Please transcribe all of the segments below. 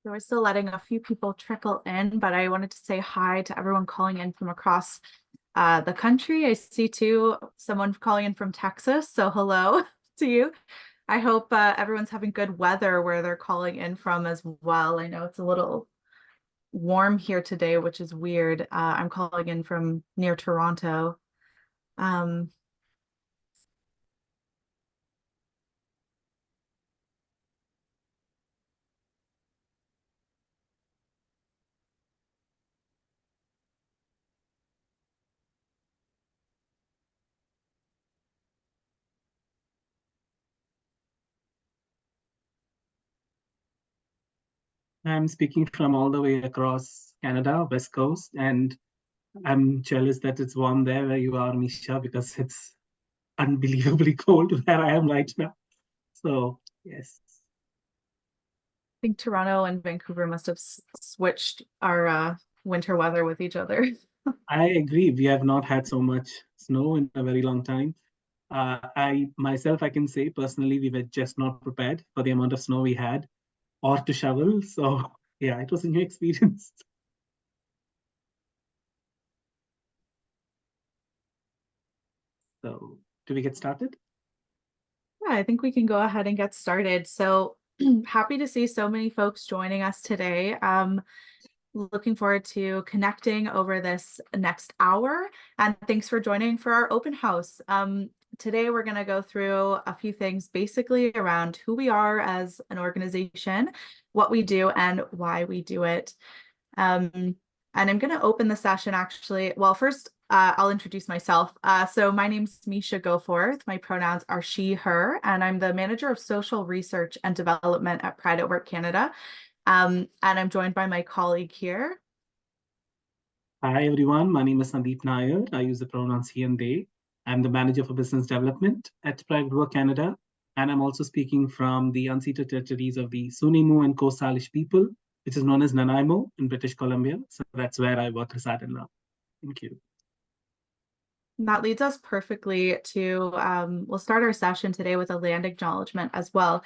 So we're still letting a few people trickle in, but I wanted to say hi to everyone calling in from across the country. I see too someone calling in from Texas, so hello to you. I hope everyone's having good weather where they're calling in from as well. I know it's a little warm here today, which is weird. I'm calling in from near Toronto. Um, I'm speaking from all the way across Canada, West Coast, and I'm jealous that it's warm there where you are, Misha, because it's unbelievably cold where I am right now. So, yes, think Toronto and Vancouver must have switched our winter weather with each other. I agree. We have not had so much snow in a very long time. I myself, I can say personally, we were just not prepared for the amount of snow we had or to shovel. So, yeah, it was a new experience. So, do we get started? Yeah, I think we can go ahead and get started. So happy to see so many folks joining us today. Looking forward to connecting over this next hour. And thanks for joining for our open house. Today, we're going to go through a few things basically around who we are as an organization, what we do, and why we do it. And I'm going to open the session actually. Well, first, I'll introduce myself. So my name's Misha Goforth. My pronouns are she, her, and I'm the manager of social research and development at Pride at Work Canada. And I'm joined by my colleague here. Hi, everyone. My name is Sandeep Nair. I use the pronouns he and they. I'm the manager for business development at Private Work Canada. And I'm also speaking from the unceded territories of the Sunimu and Coast Salish people, which is known as Nanaimo in British Columbia. So that's where I work reside in now. Thank you. That leads us perfectly to, we'll start our session today with a land acknowledgement as well.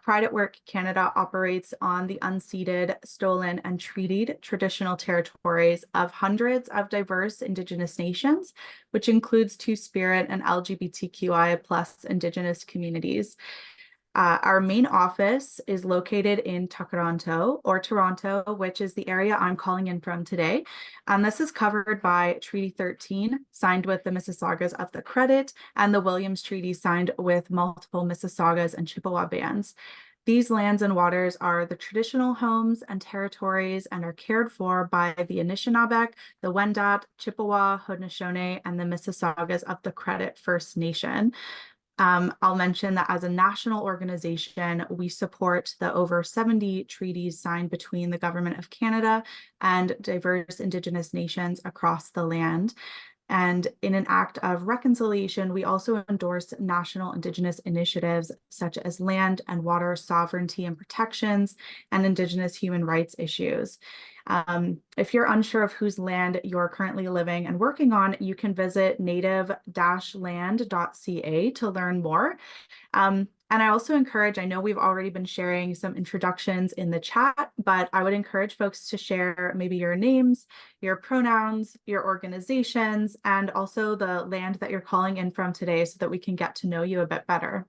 Pride at Work Canada operates on the unceded, stolen, and treated traditional territories of hundreds of diverse Indigenous nations, which includes Two-Spirit and LGBTQI plus Indigenous communities. Our main office is located in Toronto, which is the area I'm calling in from today. And this is covered by Treaty 13, signed with the Mississaugas of the Credit, and the Williams Treaty, signed with multiple Mississaugas and Chippewa bands. These lands and waters are the traditional homes and territories and are cared for by the Anishinaabe, the Wendat, Chippewa, Haudenosaunee, and the Mississaugas of the Credit First Nation. I'll mention that as a national organization, we support the over 70 treaties signed between the Government of Canada and diverse Indigenous nations across the land. And in an act of reconciliation, we also endorse national Indigenous initiatives such as land and water sovereignty and protections and Indigenous human rights issues. If you're unsure of whose land you're currently living and working on, you can visit native-land.ca to learn more. And I also encourage, I know we've already been sharing some introductions in the chat, but I would encourage folks to share maybe your names, your pronouns, your organizations, and also the land that you're calling in from today so that we can get to know you a bit better.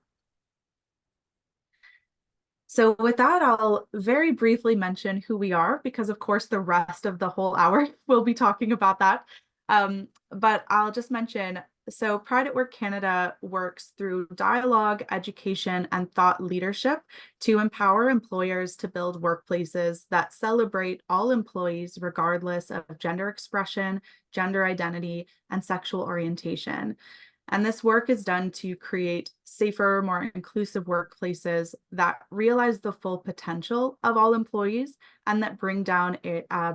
So with that, I'll very briefly mention who we are, because of course the rest of the whole hour we'll be talking about that. But I'll just mention, so Pride at Work Canada works through dialogue, education, and thought leadership to empower employers to build workplaces that celebrate all employees regardless of gender expression, gender identity, and sexual orientation. And this work is done to create safer, more inclusive workplaces that realize the full potential of all employees and that bring down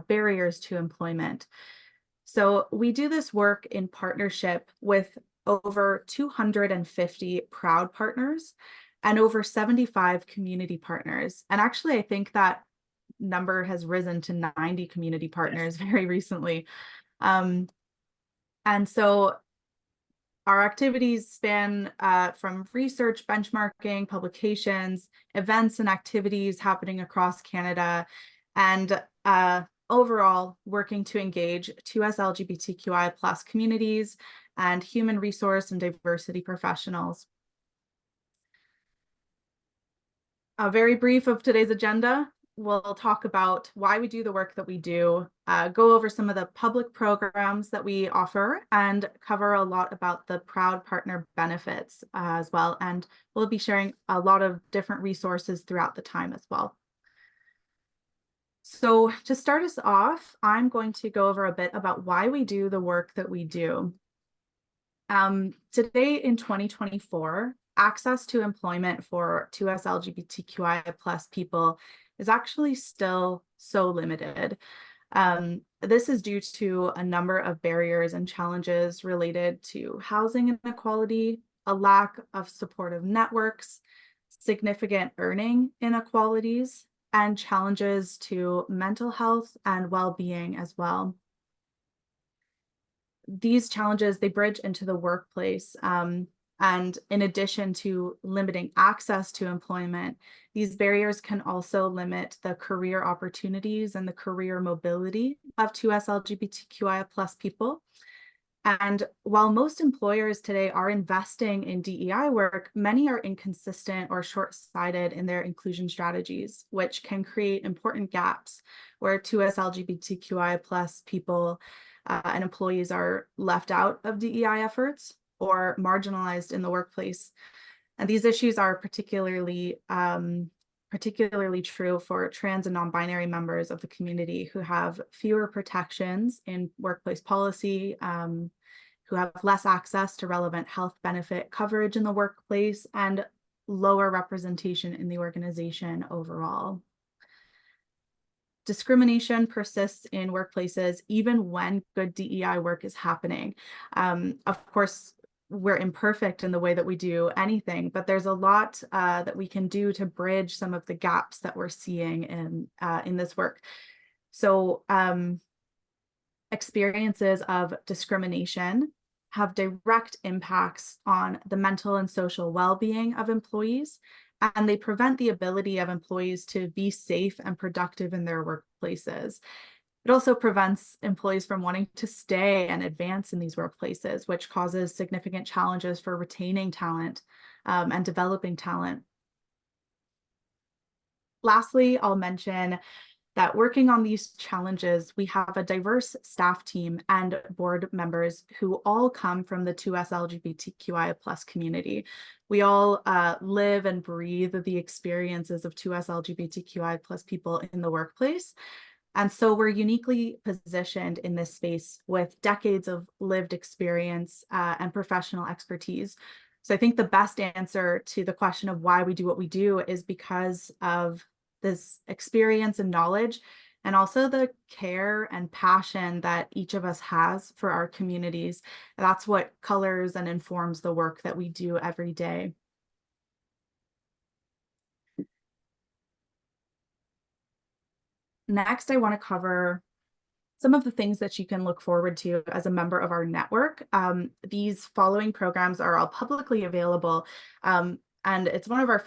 barriers to employment. So we do this work in partnership with over 250 proud partners and over 75 community partners. And actually, I think that number has risen to 90 community partners very recently. And so Our activities span from research, benchmarking, publications, events and activities happening across Canada, and overall working to engage 2S LGBTQI plus communities and human resource and diversity professionals. A very brief of today's agenda. We'll talk about why we do the work that we do, go over some of the public programs that we offer, and cover a lot about the Proud Partner benefits as well. And we'll be sharing a lot of different resources throughout the time as well. So to start us off, I'm going to go over a bit about why we do the work that we do. Today in 2024, access to employment for 2S LGBTQI plus people is actually still so limited. This is due to a number of barriers and challenges related to housing inequality, a lack of supportive networks, significant earning inequalities, and challenges to mental health and well-being as well. These challenges, they bridge into the workplace. And in addition to limiting access to employment, these barriers can also limit the career opportunities and the career mobility of 2S LGBTQIA plus people. And while most employers today are investing in DEI work, many are inconsistent or short-sighted in their inclusion strategies, which can create important gaps where 2S LGBTQI plus people and employees are left out of DEI efforts or marginalized in the workplace. And these issues are particularly true for trans and non-binary members of the community who have fewer protections in workplace policy, who have less access to relevant health benefit coverage in the workplace, and lower representation in the organization overall. Discrimination persists in workplaces even when good DEI work is happening. Of course, we're imperfect in the way that we do anything, but there's a lot that we can do to bridge some of the gaps that we're seeing in this work. So experiences of discrimination have direct impacts on the mental and social well-being of employees, and they prevent the ability of employees to be safe and productive in their workplaces. It also prevents employees from wanting to stay and advance in these workplaces, which causes significant challenges for retaining talent and developing talent. Lastly, I'll mention that working on these challenges, we have a diverse staff team and board members who all come from the 2S LGBTQIA plus community. We all live and breathe the experiences of 2S LGBTQIA plus people in the workplace. And so we're uniquely positioned in this space with decades of lived experience and professional expertise. So I think the best answer to the question of why we do what we do is because of this experience and knowledge, and also the care and passion that each of us has for our communities. That's what colors and informs the work that we do every day. Next, I want to cover some of the things that you can look forward to as a member of our network. These following programs are all publicly available. And it's one of our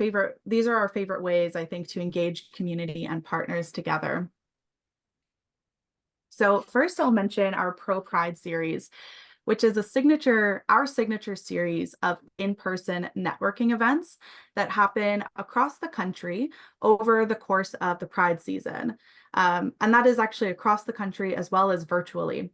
these are our favorite ways, I think, to engage community and partners together. So first I'll mention our Pro Pride series, which is our signature series of in-person networking events that happen across the country over the course of the Pride season. And that is actually across the country as well as virtually.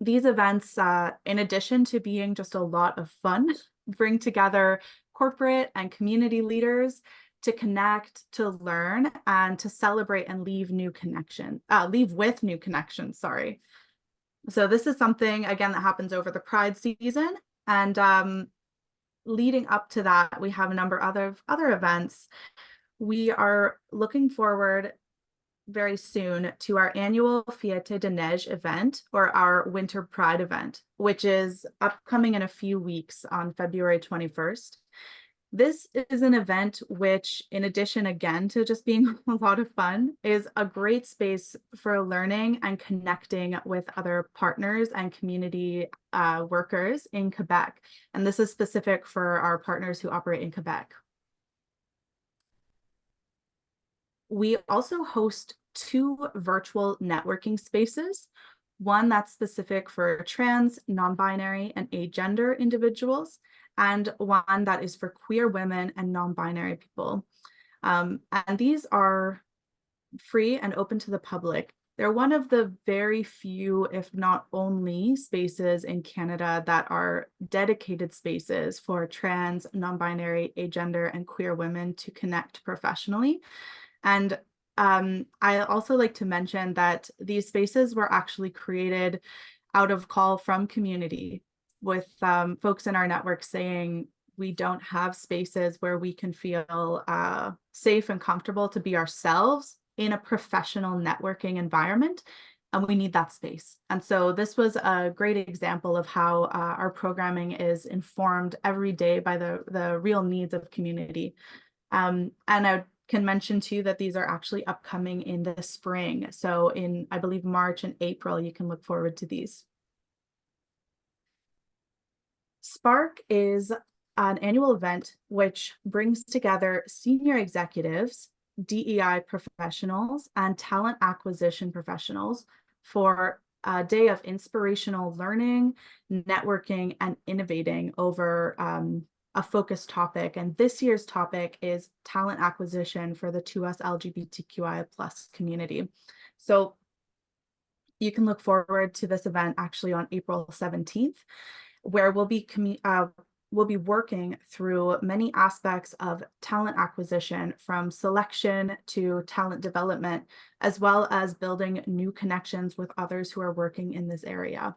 These events, in addition to being just a lot of fun, bring together corporate and community leaders to connect, to learn, and to celebrate and leave with new connections, sorry. So this is something, again, that happens over the Pride season. And leading up to that, we have a number of other events. We are looking forward very soon to our annual Fête de Neige event, or our Winter Pride event, which is upcoming in a few weeks on February 21st. This is an event which, in addition, again, to just being a lot of fun, is a great space for learning and connecting with other partners and community workers in Quebec. And this is specific for our partners who operate in Quebec. We also host 2 virtual networking spaces, one that's specific for trans, non-binary, and agender individuals, and one that is for queer women and non-binary people. And these are free and open to the public. They're one of the very few, if not only, spaces in Canada that are dedicated spaces for trans, non-binary, agender, and queer women to connect professionally. And I also like to mention that these spaces were actually created out of call from community, with folks in our network saying we don't have spaces where we can feel safe and comfortable to be ourselves in a professional networking environment, and we need that space. And so this was a great example of how our programming is informed every day by the real needs of community. And I can mention too that these are actually upcoming in the spring. So in, I believe, March and April, you can look forward to these. Spark is an annual event which brings together senior executives, DEI professionals, and talent acquisition professionals for a day of inspirational learning, networking, and innovating over a focused topic. And this year's topic is talent acquisition for the 2S LGBTQI plus community. So you can look forward to this event actually on April 17th, where we'll be working through many aspects of talent acquisition, from selection to talent development, as well as building new connections with others who are working in this area.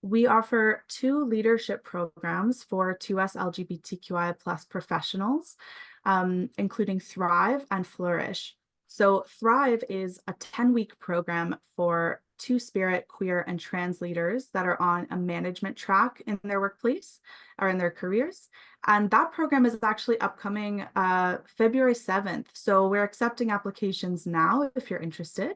We offer 2 leadership programs for 2S LGBTQI plus professionals, including Thrive and Flourish. So Thrive is a 10-week program for Two-Spirit, queer, and trans leaders that are on a management track in their workplace or in their careers. And that program is actually upcoming February 7th. So we're accepting applications now if you're interested.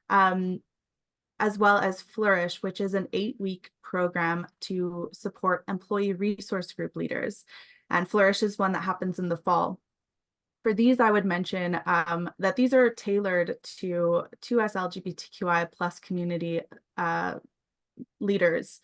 As well as Flourish, which is an 8-week program to support employee resource group leaders. And Flourish is one that happens in the fall. For these, I would mention that these are tailored to 2S LGBTQI plus community leaders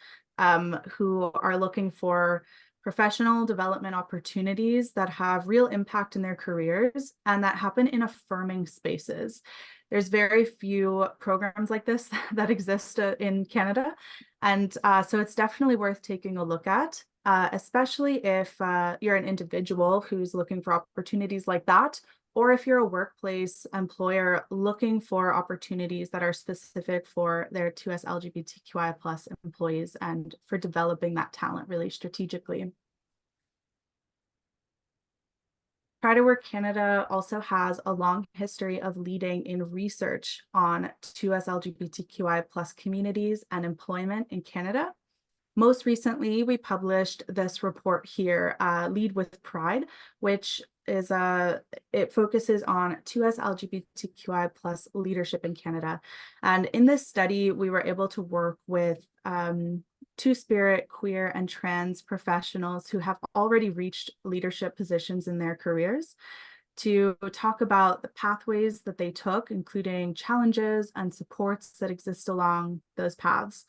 who are looking for professional development opportunities that have real impact in their careers and that happen in affirming spaces. There's very few programs like this that exist in Canada. And so it's definitely worth taking a look at, especially if you're an individual who's looking for opportunities like that, or if you're a workplace employer looking for opportunities that are specific for their 2S LGBTQI plus employees and for developing that talent really strategically. Pride at Work Canada also has a long history of leading in research on 2S LGBTQI plus communities and employment in Canada. Most recently, we published this report here, Lead with Pride, which is it focuses on 2S LGBTQI plus leadership in Canada. And in this study, we were able to work with Two-Spirit, queer, and trans professionals who have already reached leadership positions in their careers to talk about the pathways that they took, including challenges and supports that exist along those paths.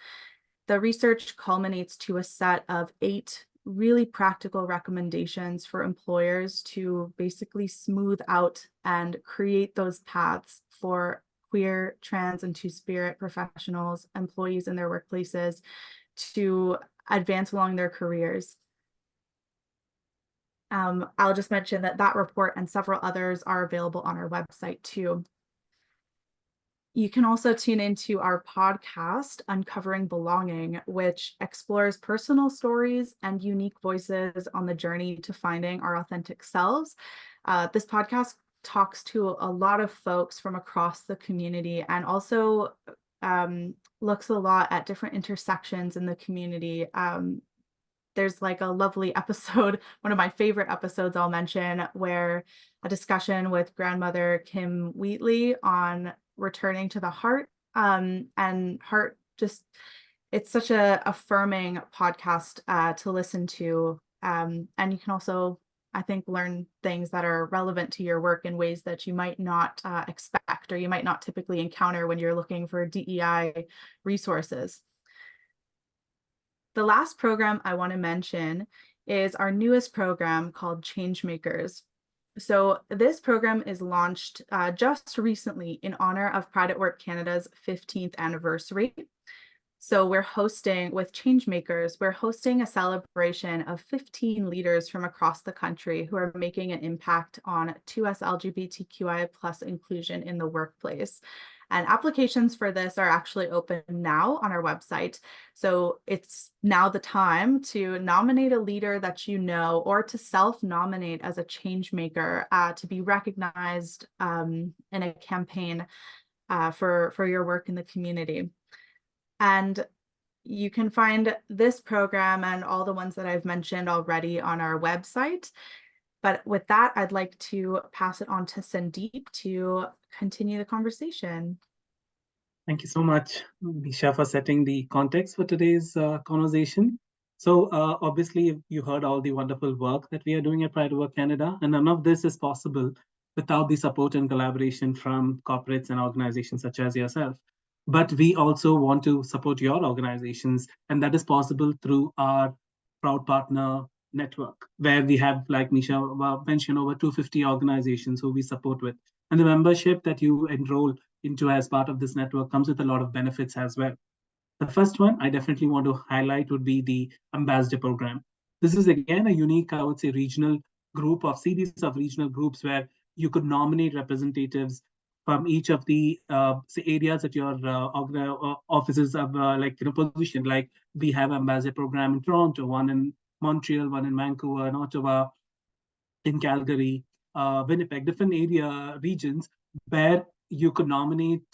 The research culminates to a set of 8 really practical recommendations for employers to basically smooth out and create those paths for queer, trans, and Two-Spirit professionals, employees in their workplaces to advance along their careers. I'll just mention that that report and several others are available on our website too. You can also tune into our podcast, Uncovering Belonging, which explores personal stories and unique voices on the journey to finding our authentic selves. This podcast talks to a lot of folks from across the community and also looks a lot at different intersections in the community there's like a lovely episode, one of my favorite episodes I'll mention, where a discussion with grandmother Kim Wheatley on returning to the heart. And heart just, it's such a affirming podcast to listen to. And you can also, I think, learn things that are relevant to your work in ways that you might not expect or you might not typically encounter when you're looking for DEI resources. The last program I want to mention is our newest program called Changemakers. So this program is launched just recently in honor of Pride at Work Canada's 15th anniversary. So we're hosting with Changemakers, we're hosting a celebration of 15 leaders from across the country who are making an impact on 2S LGBTQI plus inclusion in the workplace. And applications for this are actually open now on our website. So it's now the time to nominate a leader that you know, or to self-nominate as a change maker to be recognized in a campaign for your work in the community. And you can find this program and all the ones that I've mentioned already on our website. But with that, I'd like to pass it on to Sandeep to continue the conversation. Thank you so much, Misha, for setting the context for today's conversation. So, obviously, you heard all the wonderful work that we are doing at Pride at Work Canada, and none of this is possible without the support and collaboration from corporates and organizations such as yourself. But we also want to support your organizations, and that is possible through our proud partner network, where we have, like Misha mentioned, over 250 organizations who we support with. And the membership that you enroll into as part of this network comes with a lot of benefits as well. The first one I definitely want to highlight would be the ambassador program. This is again a unique, I would say, regional group of series of regional groups where you could nominate representatives from each of the say areas that your offices have positioned. Like we have ambassador program in Toronto, one in Montreal, one in Vancouver, and Ottawa, in Calgary, Winnipeg, different area regions where you could nominate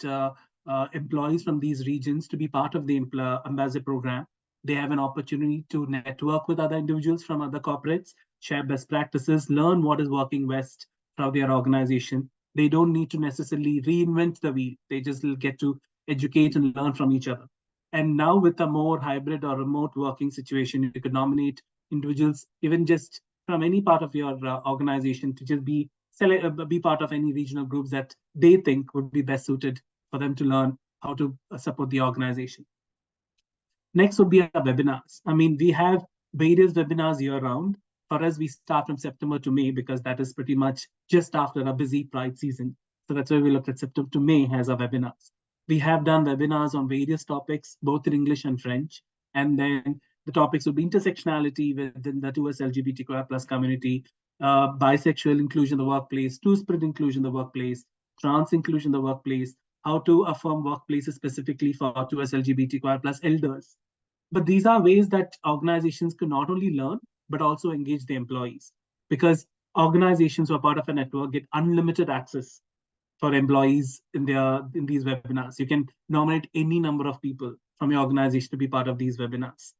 employees from these regions to be part of the ambassador program. They have an opportunity to network with other individuals from other corporates, share best practices, learn what is working best for their organization. They don't need to necessarily reinvent the wheel. They just will get to educate and learn from each other. And now with a more hybrid or remote working situation, you could nominate individuals, even just from any part of your organization, to just be part of any regional groups that they think would be best suited for them to learn how to support the organization. Next would be our webinars. I mean, we have various webinars year round. For us, we start from September to May because that is pretty much just after a busy Pride season. So that's why we looked at September to May as our webinars. We have done webinars on various topics, both in English and French. And then the topics would be intersectionality within the 2S LGBTQI plus community, bisexual inclusion in the workplace, two-spirit inclusion in the workplace, trans inclusion in the workplace, how to affirm workplaces specifically for 2S LGBTQI plus elders. But these are ways that organizations can not only learn, but also engage the employees. Because organizations who are part of a network get unlimited access for employees in these webinars. You can nominate any number of people from your organization to be part of these webinars.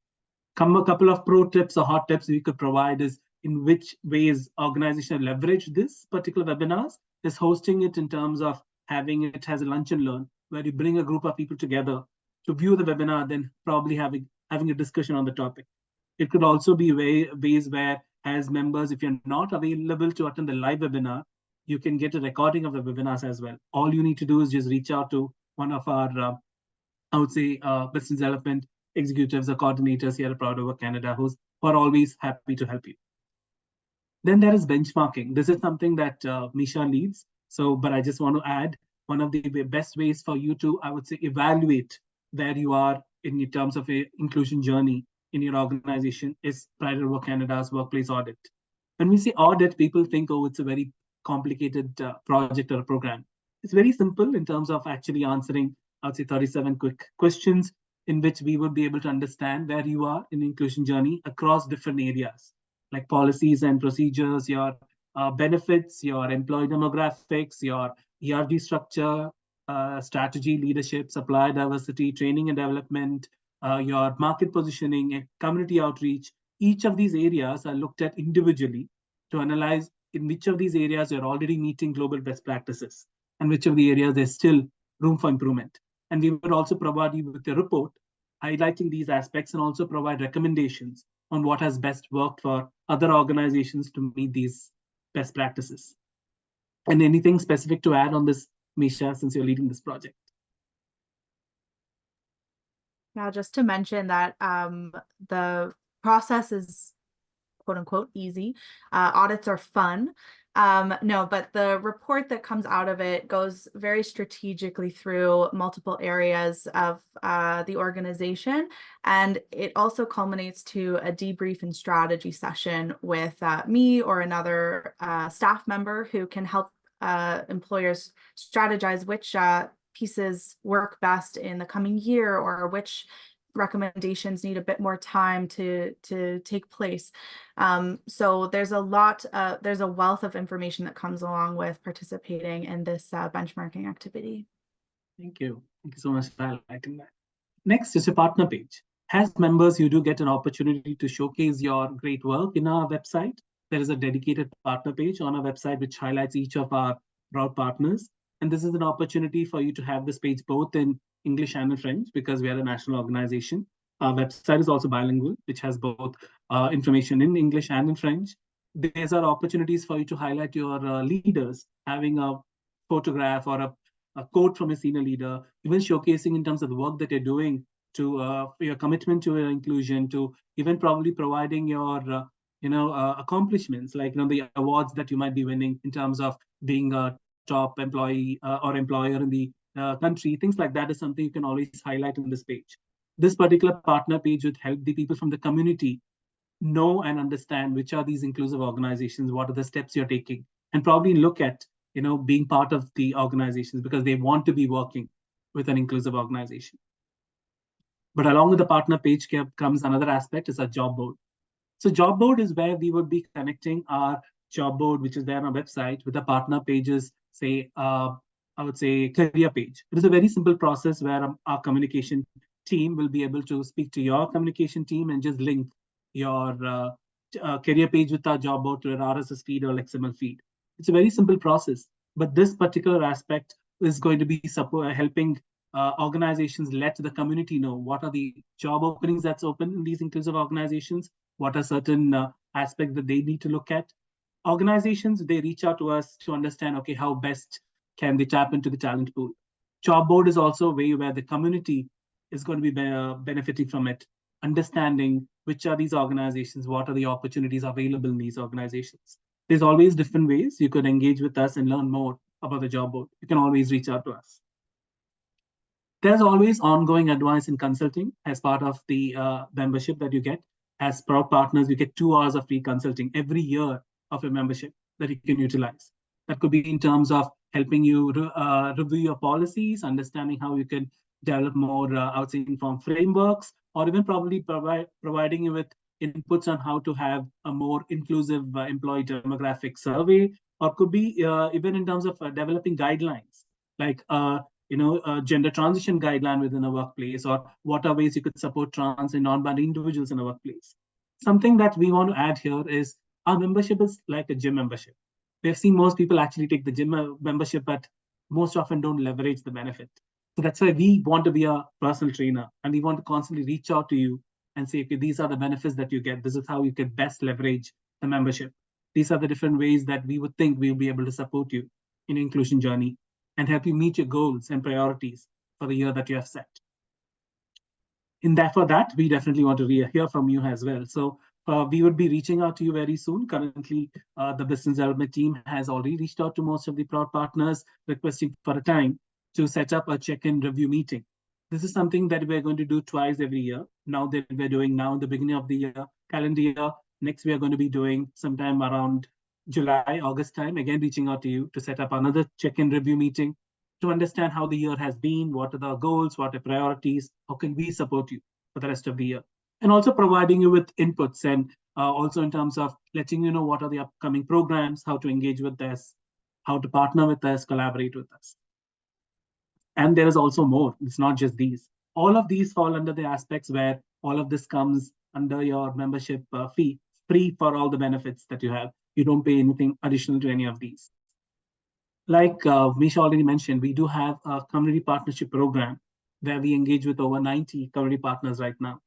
A couple of pro tips or hot tips we could provide is in which ways organizations leverage this particular webinars is hosting it in terms of having it as a lunch and learn, where you bring a group of people together to view the webinar, then probably having a discussion on the topic. It could also be ways where, as members, if you're not available to attend the live webinar, you can get a recording of the webinars as well. All you need to do is just reach out to one of our, I would say, business development executives or coordinators here at Proud of Work Canada who are always happy to help you. Then there is benchmarking. This is something that Misha leads. So, but I just want to add one of the best ways for you to, I would say, evaluate where you are in terms of a inclusion journey in your organization is Pride at Work Canada's workplace audit. When we say audit, people think, oh, it's a very complicated project or a program. It's very simple in terms of actually answering, I would say, 37 quick questions in which we would be able to understand where you are in the inclusion journey across different areas, like policies and procedures, your benefits, your employee demographics, your ERG structure, strategy, leadership, supply diversity, training and development, your market positioning, community outreach, Each of these areas are looked at individually to analyze in which of these areas you're already meeting global best practices and which of the areas there's still room for improvement. And we would also provide you with a report highlighting these aspects and also provide recommendations on what has best worked for other organizations to meet these best practices. And anything specific to add on this, Misha, since you're leading this project? Now, just to mention that the process is quote unquote easy. Audits are fun. No, but the report that comes out of it goes very strategically through multiple areas of the organization. And it also culminates to a debrief and strategy session with me or another staff member who can help employers strategize which pieces work best in the coming year or which recommendations need a bit more time to take place. So there's a wealth of information that comes along with participating in this benchmarking activity. Thank you. Thank you so much for highlighting that. Next is a partner page. As members, you do get an opportunity to showcase your great work in our website. There is a dedicated partner page on our website which highlights each of our proud partners. And this is an opportunity for you to have this page both in English and in French because we are a national organization. Our website is also bilingual, which has both information in English and in French. These are opportunities for you to highlight your leaders, having a photograph or a quote from a senior leader, even showcasing in terms of the work that you're doing to your commitment to your inclusion, to even probably providing your accomplishments, like the awards that you might be winning in terms of being a top employee or employer in the country. Things like that is something you can always highlight on this page. This particular partner page would help the people from the community know and understand which are these inclusive organizations, what are the steps you're taking, and probably look at being part of the organizations because they want to be working with an inclusive organization. But along with the partner page comes another aspect is a job board. So job board is where we would be connecting our job board, which is there on our website, with the partner pages, say, I would say career page. It is a very simple process where our communication team will be able to speak to your communication team and just link your career page with our job board to an RSS feed or XML feed. It's a very simple process, but this particular aspect is going to be helping organizations let the community know what are the job openings that's open in these inclusive organizations, what are certain aspects that they need to look at. Organizations, they reach out to us to understand, okay, how best can they tap into the talent pool. Job board is also a way where the community is going to be benefiting from it, understanding which are these organizations, what are the opportunities available in these organizations. There's always different ways you could engage with us and learn more about the job board. You can always reach out to us. There's always ongoing advice and consulting as part of the membership that you get. As proud partners, you get 2 hours of free consulting every year of your membership that you can utilize. That could be in terms of helping you review your policies, understanding how you can develop more outside informed frameworks, or even probably providing you with inputs on how to have a more inclusive employee demographic survey, or could be even in terms of developing guidelines like a gender transition guideline within a workplace, or what are ways you could support trans and non-binary individuals in a workplace. Something that we want to add here is our membership is like a gym membership. We have seen most people actually take the gym membership, but most often don't leverage the benefit. So that's why we want to be a personal trainer and we want to constantly reach out to you and say, okay, these are the benefits that you get. This is how you can best leverage the membership. These are the different ways that we would think we'll be able to support you in inclusion journey and help you meet your goals and priorities for the year that you have set. For that, we definitely want to hear from you as well. So we would be reaching out to you very soon. Currently, the business development team has already reached out to most of the proud partners, requesting for a time to set up a check-in review meeting. This is something that we're going to do twice every year. Now that we're doing now in the beginning of the year, calendar year, next we are going to be doing sometime around July, August time, again reaching out to you to set up another check-in review meeting to understand how the year has been, what are the goals, what are priorities, how can we support you for the rest of the year. And also providing you with inputs and also in terms of letting you know what are the upcoming programs, how to engage with us, how to partner with us, collaborate with us. And there is also more. It's not just these. All of these fall under the aspects where all of this comes under your membership fee, free for all the benefits that you have. You don't pay anything additional to any of these. Like Misha already mentioned, we do have a community partnership program where we engage with over 90 community partners right now.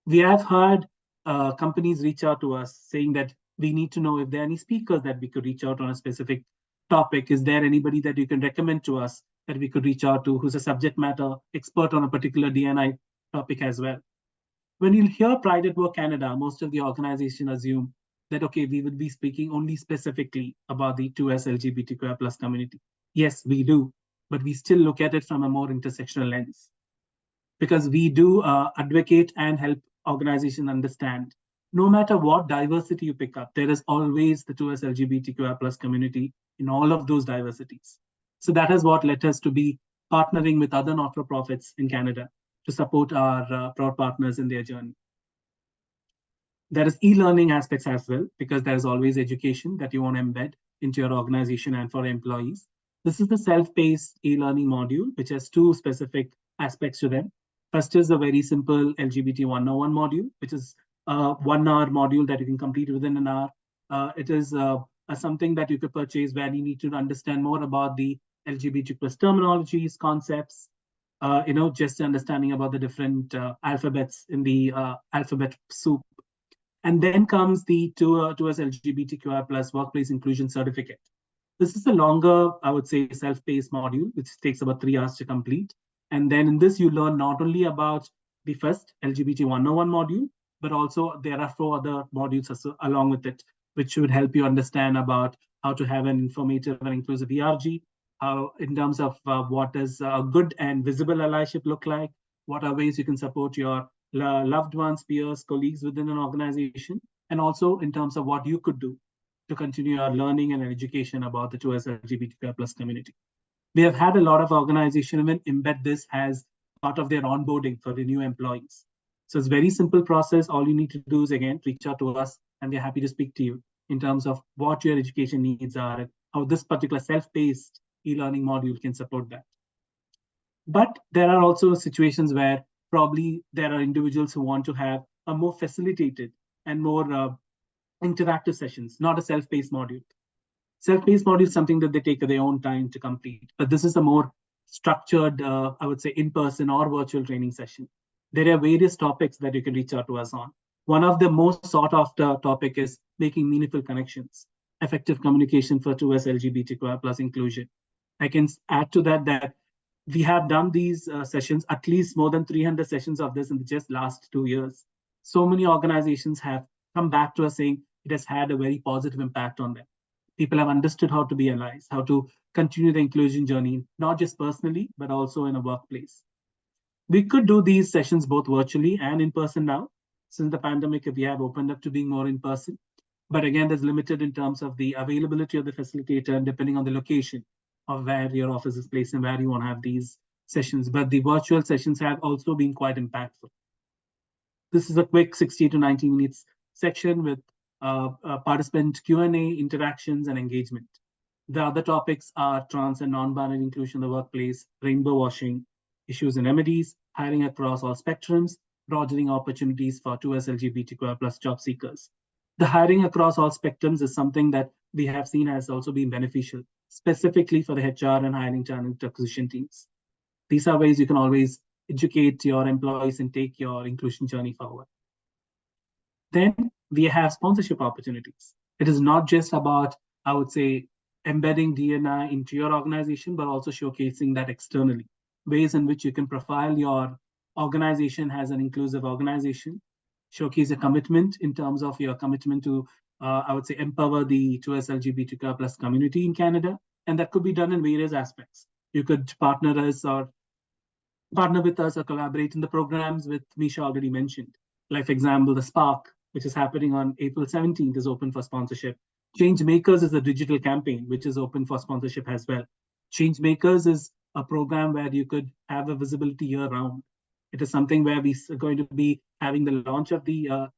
We have heard companies reach out to us saying that we need to know if there are any speakers that we could reach out on a specific topic. Is there anybody that you can recommend to us that we could reach out to who's a subject matter expert on a particular DNI topic as well? When you hear Pride at Work Canada, most of the organization assume that, okay, we would be speaking only specifically about the 2S LGBTQI plus community. Yes, we do, but we still look at it from a more intersectional lens because we do advocate and help organizations understand no matter what diversity you pick up, there is always the 2S LGBTQI plus community in all of those diversities. So that is what led us to be partnering with other not-for-profits in Canada to support our proud partners in their journey. There is e-learning aspects as well, because there is always education that you want to embed into your organization and for employees. This is the self-paced e-learning module, which has two specific aspects to them. First is a very simple LGBT 101 module, which is a 1 hour module that you can complete within an hour. It is something that you could purchase where you need to understand more about the LGBT plus terminologies, concepts, just understanding about the different alphabets in the alphabet soup. And then comes the towards LGBTQI plus workplace inclusion certificate. This is a longer, I would say, self-paced module, which takes about 3 hours to complete. And then in this, you learn not only about the first LGBT 101 module, but also there are 4 other modules along with it, which would help you understand about how to have an informative and inclusive ERG, how in terms of what does a good and visible allyship look like, what are ways you can support your loved ones, peers, colleagues within an organization, and also in terms of what you could do to continue your learning and education about the 2S LGBTQI plus community. We have had a lot of organizations even embed this as part of their onboarding for the new employees. So it's a very simple process. All you need to do is, again, reach out to us, and we're happy to speak to you in terms of what your education needs are and how this particular self-paced e-learning module can support that. But there are also situations where probably there are individuals who want to have a more facilitated and more interactive sessions, not a self-paced module. Self-paced module is something that they take their own time to complete, but this is a more structured, I would say, in-person or virtual training session. There are various topics that you can reach out to us on. One of the most sought after topic is making meaningful connections, effective communication for 2S LGBTQI plus inclusion. I can add to that we have done these sessions, at least more than 300 sessions of this in the just last 2 years. So many organizations have come back to us saying it has had a very positive impact on them. People have understood how to be allies, how to continue the inclusion journey, not just personally, but also in a workplace. We could do these sessions both virtually and in person now. Since the pandemic, we have opened up to being more in person. But again, there's limited in terms of the availability of the facilitator and depending on the location of where your office is placed and where you want to have these sessions. But the virtual sessions have also been quite impactful. This is a quick 60 to 90 minutes section with participant Q&A, interactions, and engagement. The other topics are trans and non-binary inclusion in the workplace, rainbow washing, issues and remedies, hiring across all spectrums, broadening opportunities for 2S LGBTQI plus job seekers. The hiring across all spectrums is something that we have seen has also been beneficial, specifically for the HR and hiring talent acquisition teams. These are ways you can always educate your employees and take your inclusion journey forward. Then we have sponsorship opportunities. It is not just about, I would say, embedding DNI into your organization, but also showcasing that externally. Ways in which you can profile your organization as an inclusive organization, showcase a commitment in terms of your commitment to, I would say, empower the 2S LGBTQ plus community in Canada. And that could be done in various aspects. You could partner with us or collaborate in the programs with Misha already mentioned. Like, for example, the Spark, which is happening on April 17th, is open for sponsorship. Change Makers is a digital campaign, which is open for sponsorship as well. Change Makers is a program where you could have a visibility year round. It is something where we are going to be having the launch of the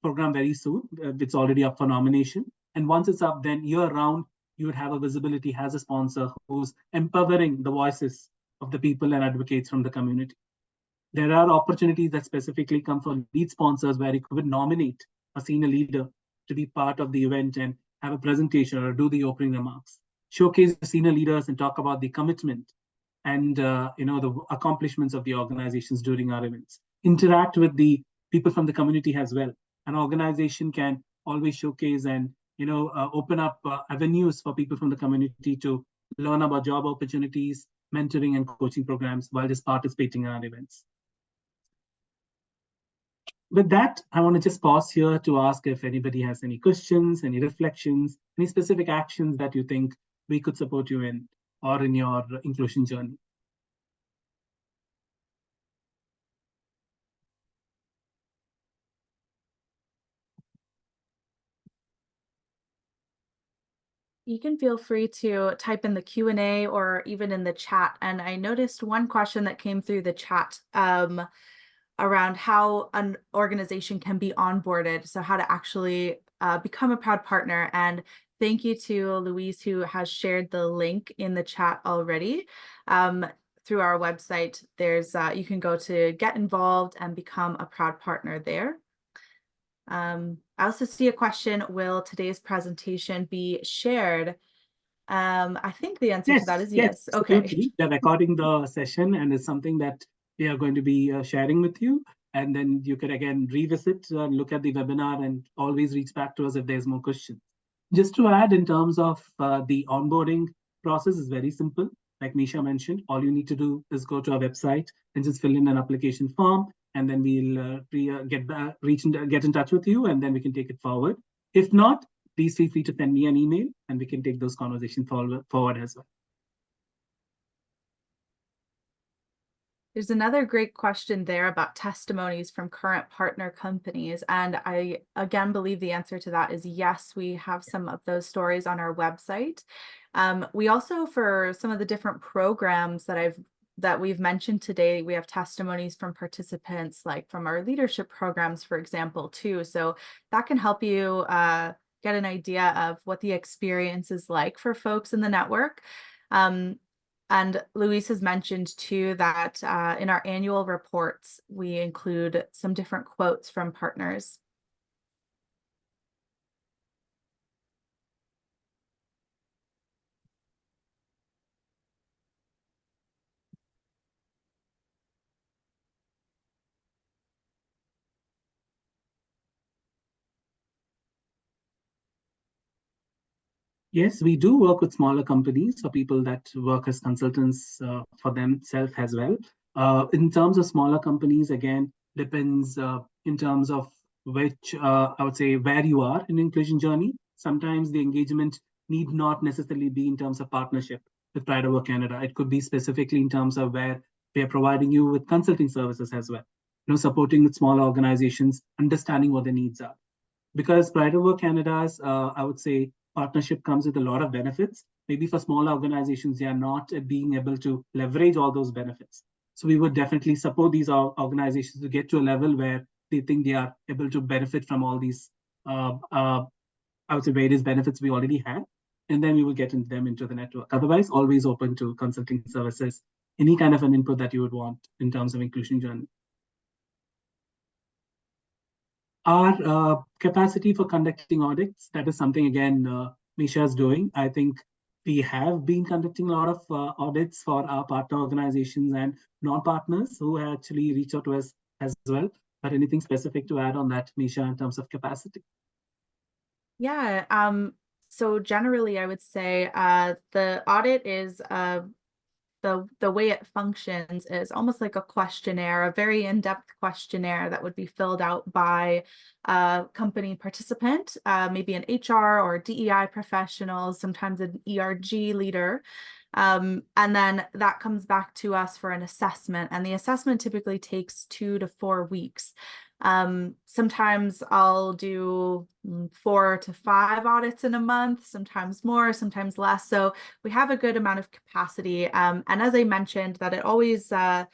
program very soon. It's already up for nomination. And once it's up, then year round, you would have a visibility as a sponsor who's empowering the voices of the people and advocates from the community. There are opportunities that specifically come for lead sponsors where you could nominate a senior leader to be part of the event and have a presentation or do the opening remarks. Showcase the senior leaders and talk about the commitment and the accomplishments of the organizations during our events. Interact with the people from the community as well. An organization can always showcase and open up avenues for people from the community to learn about job opportunities, mentoring, and coaching programs while just participating in our events. With that, I want to just pause here to ask if anybody has any questions, any reflections, any specific actions that you think we could support you in or in your inclusion journey. You can feel free to type in the Q&A or even in the chat. And I noticed one question that came through the chat around how an organization can be onboarded. So how to actually become a proud partner. And thank you to Louise, who has shared the link in the chat already. Through our website, there's you can go to get involved and become a proud partner there. I also see a question, will today's presentation be shared? I think the answer to that is yes. Okay. Absolutely. They're recording the session and it's something that we are going to be sharing with you. And then you can again revisit and look at the webinar and always reach back to us if there's more questions. Just to add, in terms of the onboarding process is very simple. Like Misha mentioned, all you need to do is go to our website and just fill in an application form, and then we'll get in touch with you, and then we can take it forward. If not, please feel free to send me an email, and we can take those conversations forward as well. There's another great question there about testimonies from current partner companies. And I, again, believe the answer to that is yes, we have some of those stories on our website. We also, for some of the different programs that we've mentioned today, we have testimonies from participants, like from our leadership programs, for example, too. So that can help you get an idea of what the experience is like for folks in the network. And Louise has mentioned too that in our annual reports, we include some different quotes from partners. Yes, we do work with smaller companies or people that work as consultants for themselves as well. In terms of smaller companies, again, depends in terms of which, I would say, where you are in inclusion journey. Sometimes the engagement need not necessarily be in terms of partnership with Pride Over Canada. It could be specifically in terms of where we are providing you with consulting services as well. Supporting with smaller organizations, understanding what their needs are. Because Pride Over Canada's, I would say, partnership comes with a lot of benefits. Maybe for smaller organizations, they are not being able to leverage all those benefits. So we would definitely support these organizations to get to a level where they think they are able to benefit from all these, I would say, various benefits we already have. And then we will get them into the network. Otherwise, always open to consulting services, any kind of an input that you would want in terms of inclusion journey. Our capacity for conducting audits, that is something, again, Misha is doing. I think we have been conducting a lot of audits for our partner organizations and non-partners who actually reach out to us as well. But anything specific to add on that, Misha, in terms of capacity? Yeah, so generally, I would say the audit is the way it functions is almost like a questionnaire, a very in-depth questionnaire that would be filled out by a company participant, maybe an HR or DEI professional, sometimes an ERG leader. And then that comes back to us for an assessment. And the assessment typically takes 2 to 4 weeks. Sometimes I'll do 4 to 5 audits in a month, sometimes more, sometimes less. So we have a good amount of capacity. And as I mentioned, that it always, the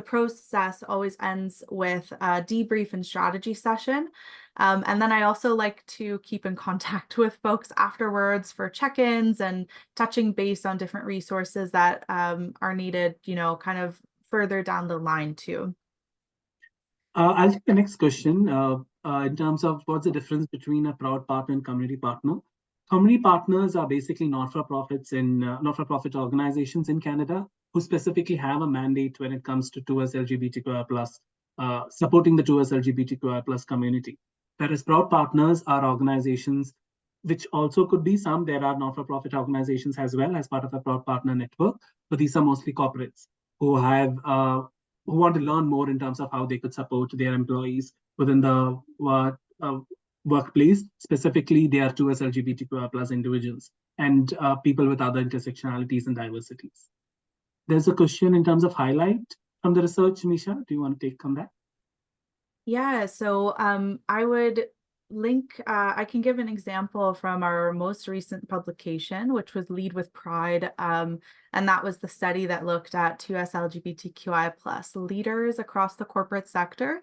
process always ends with a debrief and strategy session. And then I also like to keep in contact with folks afterwards for check-ins and touching base on different resources that are needed, kind of further down the line too. I'll take the next question in terms of what's the difference between a proud partner and community partner. Community partners are basically not-for-profits in not-for-profit organizations in Canada who specifically have a mandate when it comes to towards LGBTQI plus supporting the towards LGBTQI plus community. Whereas proud partners are organizations which also could be some. There are not-for-profit organizations as well as part of a proud partner network, but these are mostly corporates who have who want to learn more in terms of how they could support their employees within the workplace. Specifically, they are towards LGBTQI plus individuals and people with other intersectionalities and diversities. There's a question in terms of highlight from the research, Misha. Do you want to take on that? Yeah, so I would link, I can give an example from our most recent publication, which was Lead with Pride. And that was the study that looked at 2S LGBTQI plus leaders across the corporate sector.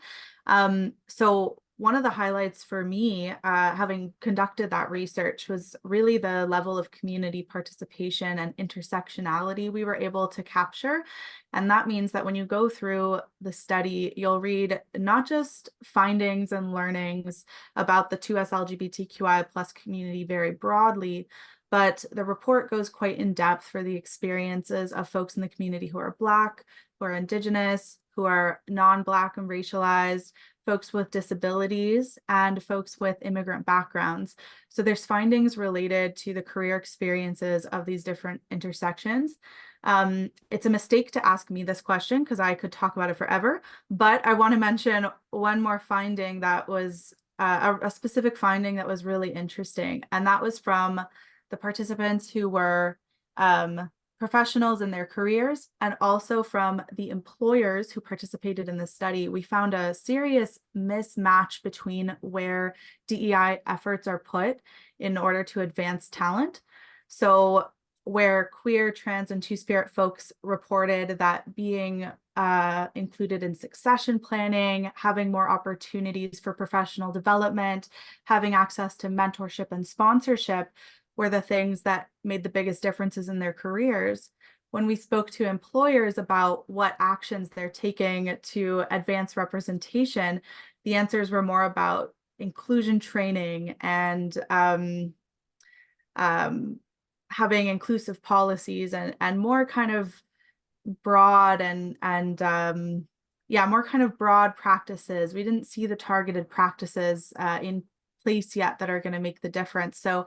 So one of the highlights for me, having conducted that research, was really the level of community participation and intersectionality we were able to capture. And that means that when you go through the study, you'll read not just findings and learnings about the 2S LGBTQI plus community very broadly, but the report goes quite in depth for the experiences of folks in the community who are Black, who are Indigenous, who are non-Black and racialized, folks with disabilities, and folks with immigrant backgrounds. So there's findings related to the career experiences of these different intersections. It's a mistake to ask me this question because I could talk about it forever, but I want to mention one more finding that was a specific finding that was really interesting, and that was from the participants who were professionals in their careers, and also from the employers who participated in the study. We found a serious mismatch between where DEI efforts are put in order to advance talent. So where queer, trans, and two-spirit folks reported that being included in succession planning, having more opportunities for professional development, having access to mentorship and sponsorship were the things that made the biggest differences in their careers. When we spoke to employers about what actions they're taking to advance representation, the answers were more about inclusion training and having inclusive policies and more kind of broad and yeah, more kind of broad practices. We didn't see the targeted practices in place yet that are going to make the difference. So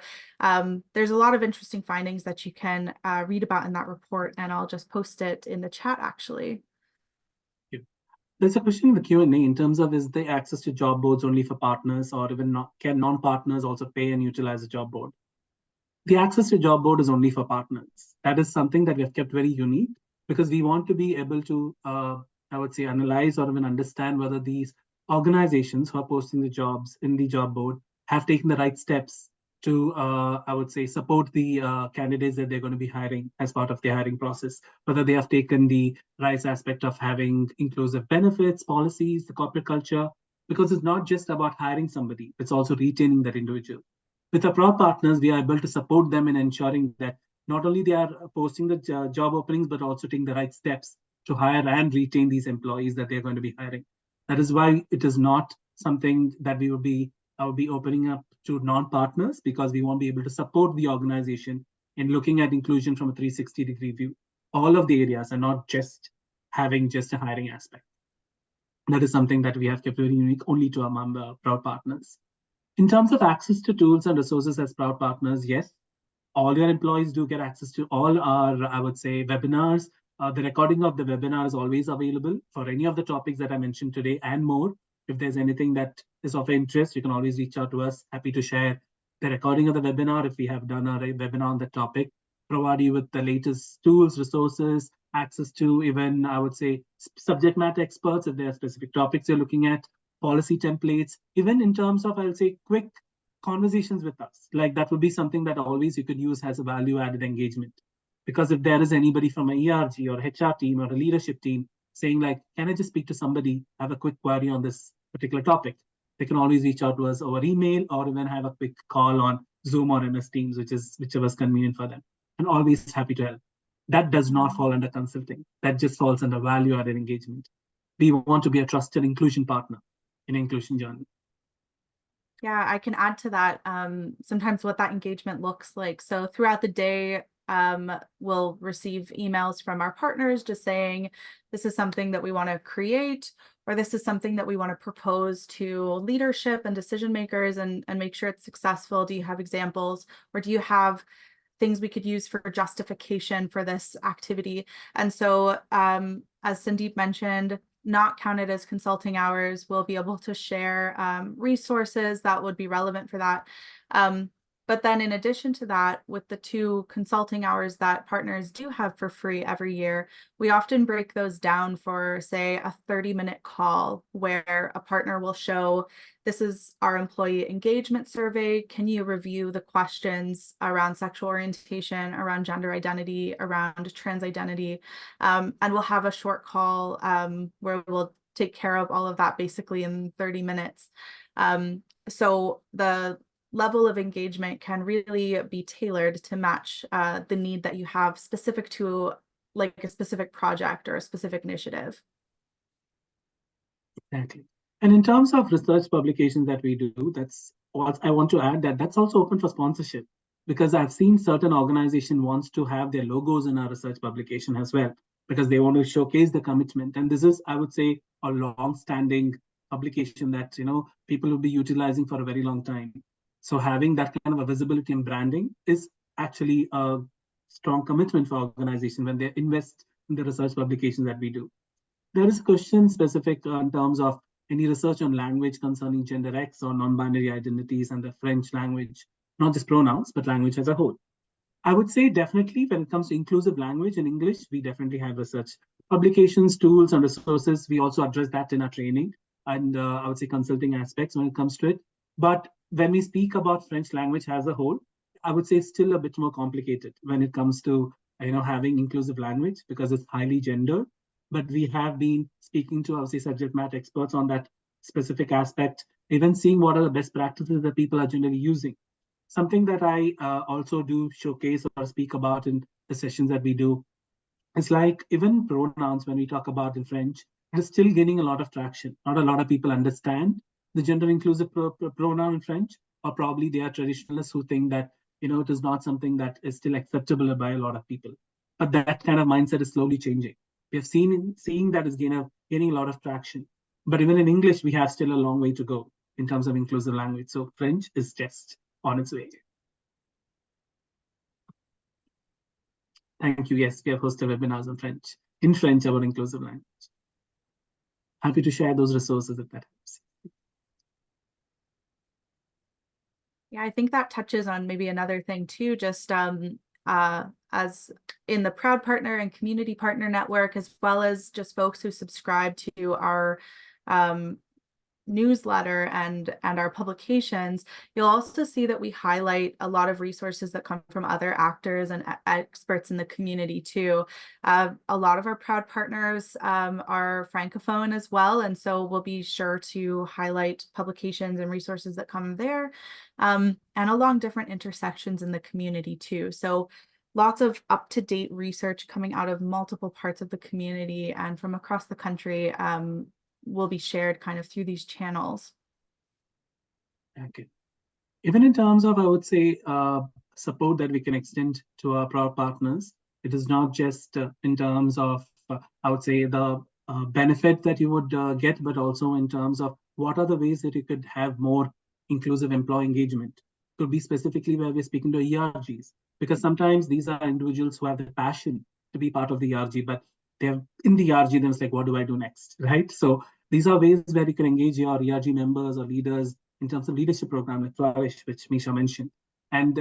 there's a lot of interesting findings that you can read about in that report, and I'll just post it in the chat actually. There's a question in the Q&A in terms of is the access to job boards only for partners or even not, can non-partners also pay and utilize a job board? The access to job board is only for partners. That is something that we have kept very unique because we want to be able to, I would say, analyze or even understand whether these organizations who are posting the jobs in the job board have taken the right steps to, I would say, support the candidates that they're going to be hiring as part of their hiring process, whether they have taken the right aspect of having inclusive benefits, policies, the corporate culture, because it's not just about hiring somebody, it's also retaining that individual. With our pro partners, we are able to support them in ensuring that not only they are posting the job openings, but also taking the right steps to hire and retain these employees that they're going to be hiring. That is why it is not something that we would be opening up to non-partners, because we won't be able to support the organization in looking at inclusion from a 360-degree view. All of the areas are not just having just a hiring aspect. That is something that we have kept very unique only to our proud partners. In terms of access to tools and resources as proud partners, yes, all your employees do get access to all our, I would say, webinars. The recording of the webinar is always available for any of the topics that I mentioned today and more. If there's anything that is of interest, you can always reach out to us. Happy to share the recording of the webinar if we have done a webinar on the topic, provide you with the latest tools, resources, access to even, I would say, subject matter experts if there are specific topics you're looking at, policy templates, even in terms of, I'll say, quick conversations with us. Like that would be something that always you could use as a value added engagement. Because if there is anybody from a ERG or HR team or a leadership team saying like, can I just speak to somebody, have a quick query on this particular topic, they can always reach out to us over email or even have a quick call on Zoom or MS Teams, whichever is convenient for them. And always happy to help. That does not fall under consulting. That just falls under value added engagement. we want to be a trusted inclusion partner in inclusion journey. Yeah, I can add to that. Sometimes what that engagement looks like. So throughout the day, we'll receive emails from our partners just saying, this is something that we want to create, or this is something that we want to propose to leadership and decision makers and make sure it's successful. Do you have examples, or do you have things we could use for justification for this activity? And so, as Sandeep mentioned, not counted as consulting hours, we'll be able to share resources that would be relevant for that. But then in addition to that, with the 2 consulting hours that partners do have for free every year, we often break those down for, say, a 30-minute call where a partner will show, this is our employee engagement survey. Can you review the questions around sexual orientation, around gender identity, around trans identity? And we'll have a short call where we'll take care of all of that basically in 30 minutes. So the level of engagement can really be tailored to match the need that you have specific to like a specific project or a specific initiative. Exactly. And in terms of research publications that we do, that's what I want to add, that that's also open for sponsorship, because I've seen certain organization wants to have their logos in our research publication as well, because they want to showcase the commitment. And this is, I would say, a long-standing publication that people will be utilizing for a very long time. So having that kind of a visibility and branding is actually a strong commitment for organization when they invest in the research publications that we do. There is a question specific in terms of any research on language concerning gender X or non-binary identities and the French language, not just pronouns, but language as a whole. I would say definitely when it comes to inclusive language in English, we definitely have research publications, tools, and resources. We also address that in our training and I would say consulting aspects when it comes to it. But when we speak about French language as a whole, I would say it's still a bit more complicated when it comes to having inclusive language because it's highly gendered. But we have been speaking to, I would say, subject matter experts on that specific aspect, even seeing what are the best practices that people are generally using. Something that I also do showcase or speak about in the sessions that we do is like even pronouns when we talk about in French, it is still gaining a lot of traction. Not a lot of people understand the gender inclusive pronoun in French, or probably they are traditionalists who think that it is not something that is still acceptable by a lot of people. But that kind of mindset is slowly changing. We have seeing that is gaining a lot of traction. But even in English, we have still a long way to go in terms of inclusive language. So French is just on its way. Thank you. Yes, we have hosted webinars in French about inclusive language. Happy to share those resources if that helps. Yeah, I think that touches on maybe another thing too, just as in the Proud Partner and Community Partner Network, as well as just folks who subscribe to our newsletter and our publications, you'll also see that we highlight a lot of resources that come from other actors and experts in the community too. A lot of our proud partners are Francophone as well, and so we'll be sure to highlight publications and resources that come there, and along different intersections in the community too. So lots of up-to-date research coming out of multiple parts of the community and from across the country will be shared kind of through these channels. Okay. Even in terms of, I would say, support that we can extend to our proud partners, it is not just in terms of, I would say, the benefit that you would get, but also in terms of what are the ways that you could have more inclusive employee engagement. Could be specifically where we're speaking to ERGs, because sometimes these are individuals who have the passion to be part of the ERG, but they're in the ERG, then it's like, what do I do next, right? So these are ways where you can engage your ERG members or leaders in terms of leadership program like Flourish, which Misha mentioned. And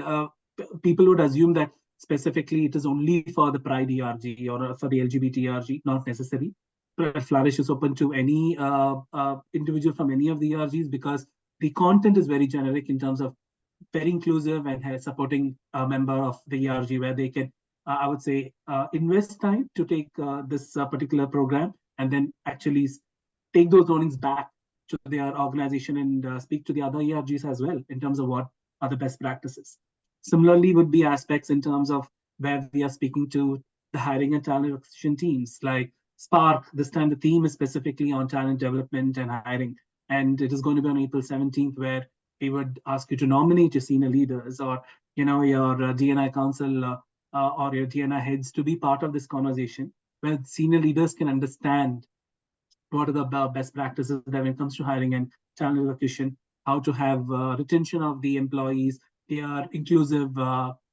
people would assume that specifically it is only for the Pride ERG or for the LGBT ERG, not necessary. But Flourish is open to any individual from any of the ERGs because the content is very generic in terms of very inclusive and supporting a member of the ERG where they can, I would say, invest time to take this particular program and then actually take those learnings back to their organization and speak to the other ERGs as well in terms of what are the best practices. Similarly, would be aspects in terms of where we are speaking to the hiring and talent acquisition teams, like Spark. This time the theme is specifically on talent development and hiring. And it is going to be on April 17th, where we would ask you to nominate your senior leaders or your DNI council or your DNI heads to be part of this conversation, where senior leaders can understand what are the best practices that when it comes to hiring and talent acquisition, how to have retention of the employees, their inclusive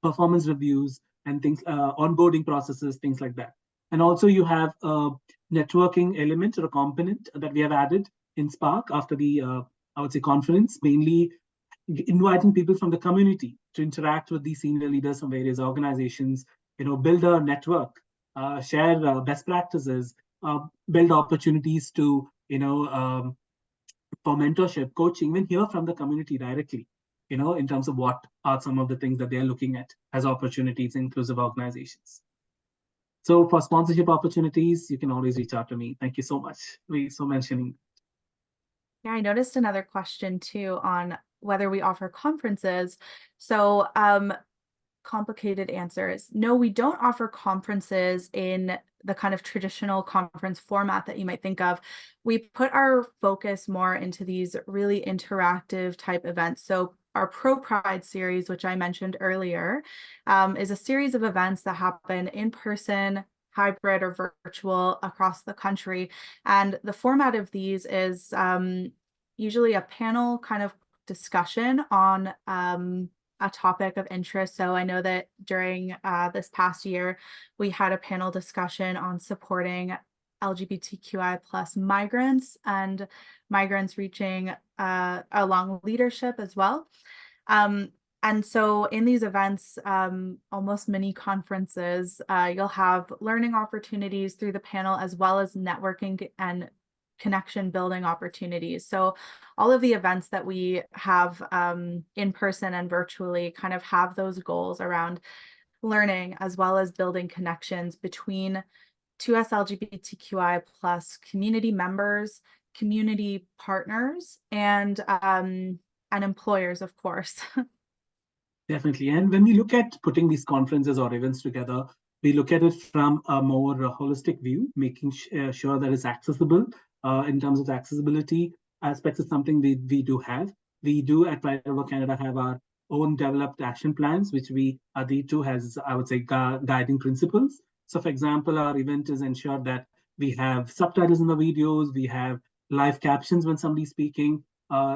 performance reviews and things, onboarding processes, things like that. And also you have a networking element or a component that we have added in Spark after the, I would say, conference, mainly inviting people from the community to interact with these senior leaders from various organizations, build a network, share best practices, uh, build opportunities to, for mentorship, coaching, even hear from the community directly, in terms of what are some of the things that they're looking at as opportunities in inclusive organizations. So for sponsorship opportunities, you can always reach out to me. Thank you so much for mentioning. Yeah, I noticed another question too on whether we offer conferences. So complicated answers. No, we don't offer conferences in the kind of traditional conference format that you might think of. We put our focus more into these really interactive type events. So our Pro Pride series, which I mentioned earlier, is a series of events that happen in person, hybrid, or virtual across the country. And the format of these is usually a panel kind of discussion on a topic of interest. So I know that during this past year, we had a panel discussion on supporting LGBTQI plus migrants and migrants reaching along leadership as well. And so in these events, almost mini conferences, you'll have learning opportunities through the panel as well as networking and connection building opportunities. So all of the events that we have in person and virtually kind of have those goals around learning as well as building connections between 2S LGBTQI plus community members, community partners, and employers, of course. Definitely. And when we look at putting these conferences or events together, we look at it from a more holistic view, making sure that it's accessible. In terms of accessibility aspects is something we do have. We do at Pride Over Canada have our own developed action plans, which we agree to has, I would say, guiding principles. So for example, our event is ensured that we have subtitles in the videos, we have live captions when somebody's speaking,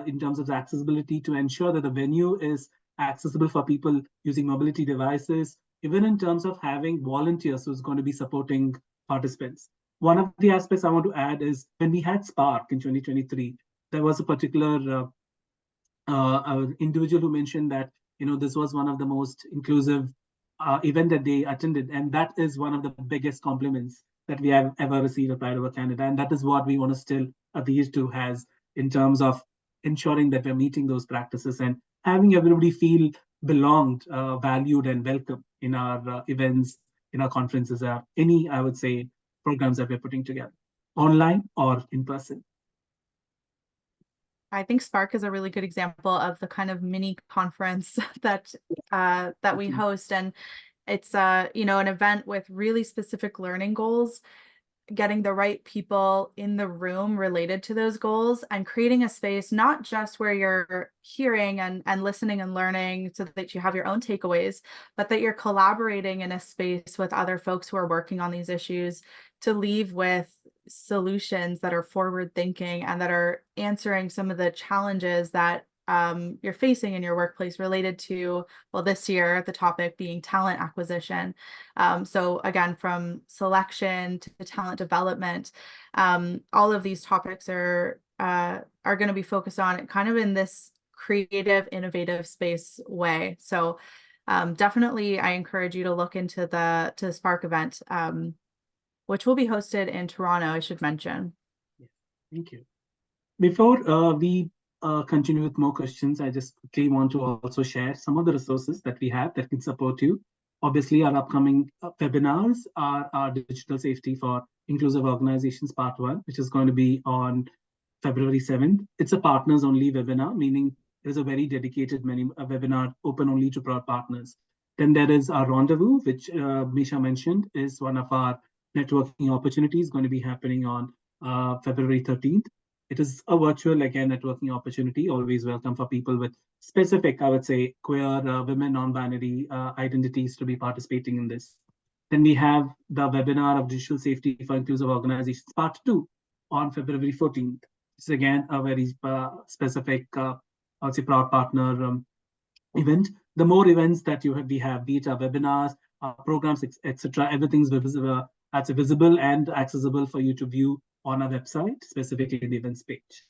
in terms of accessibility to ensure that the venue is accessible for people using mobility devices, even in terms of having volunteers who's going to be supporting participants. One of the aspects I want to add is when we had Spark in 2023, there was a particular individual who mentioned that this was one of the most inclusive event that they attended, and that is one of the biggest compliments that we have ever received at Pride Over Canada, and that is what we want to still adhere to has in terms of ensuring that we're meeting those practices and having everybody feel belonged, valued, and welcome in our events, in our conferences, any, I would say, programs that we're putting together, online or in person. I think Spark is a really good example of the kind of mini conference that we host, and it's an event with really specific learning goals, getting the right people in the room related to those goals and creating a space not just where you're hearing and listening and learning so that you have your own takeaways, but that you're collaborating in a space with other folks who are working on these issues to leave with solutions that are forward thinking and that are answering some of the challenges that you're facing in your workplace related to, well, this year, the topic being talent acquisition. So again, from selection to talent development, all of these topics are going to be focused on kind of in this creative, innovative space way. So definitely, I encourage you to look into the Spark event, which will be hosted in Toronto, I should mention. Yes, thank you. Before we continue with more questions, I just quickly want to also share some of the resources that we have that can support you. Obviously, our upcoming webinars are our Digital Safety for Inclusive Organizations Part 1, which is going to be on February 7th. It's a partners only webinar, meaning there's a very dedicated webinar open only to our partners. Then there is our rendezvous, which Misha mentioned is one of our networking opportunity is going to be happening on February 13th. It is a virtual, again, networking opportunity, always welcome for people with specific, I would say, queer, women, non-binary identities to be participating in this. Then we have the webinar of digital safety for inclusive organizations, part two, on February 14th. It's again a very specific, I would say, proud partner event. The more events that we have, be it our webinars, our programs, etc., everything's visible, that's visible and accessible for you to view on our website, specifically in the events page.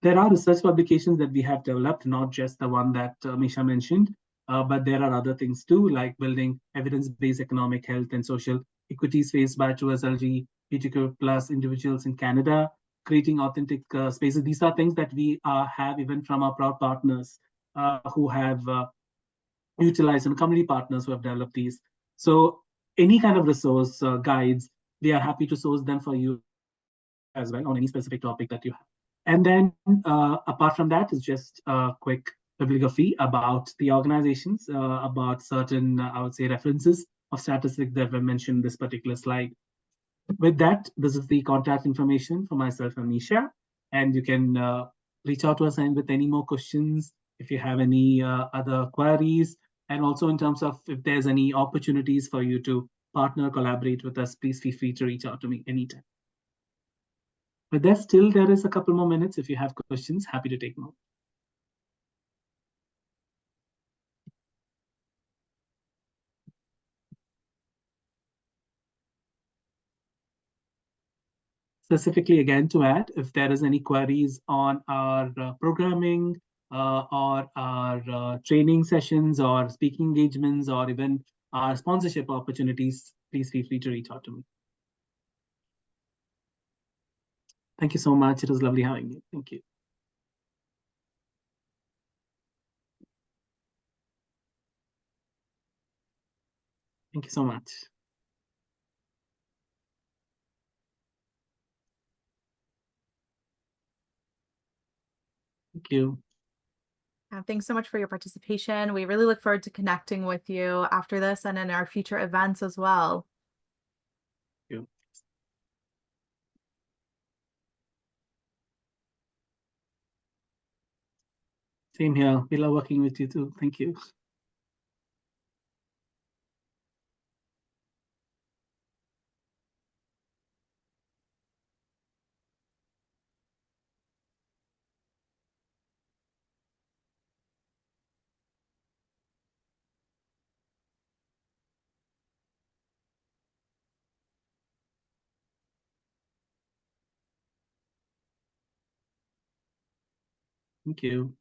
There are research publications that we have developed, not just the one that Misha mentioned, but there are other things too, like building evidence-based economic health and social equities faced by true LGBTQ plus individuals in Canada, creating authentic spaces. These are things that we have even from our proud partners who have utilized, and community partners who have developed these. So any kind of resource guides, we are happy to source them for you as well on any specific topic that you have. And then apart from that is just a quick bibliography about the organizations, about certain, I would say, references of statistics that were mentioned in this particular slide. With that, this is the contact information for myself and Misha, and you can reach out to us and with any more questions, if you have any other queries, and also in terms of if there's any opportunities for you to partner, collaborate with us, please feel free to reach out to me anytime. But there still there is a couple more minutes. If you have questions, happy to take more. Specifically, again, to add, if there is any queries on our programming or our training sessions or speaking engagements or even our sponsorship opportunities, please feel free to reach out to me. Thank you so much. It was lovely having you. Thank you. Thank you so much. Thank you. Thanks so much for your participation. We really look forward to connecting with you after this and in our future events as well. Thank you. Same here. We love working with you too. Thank you. Thank you.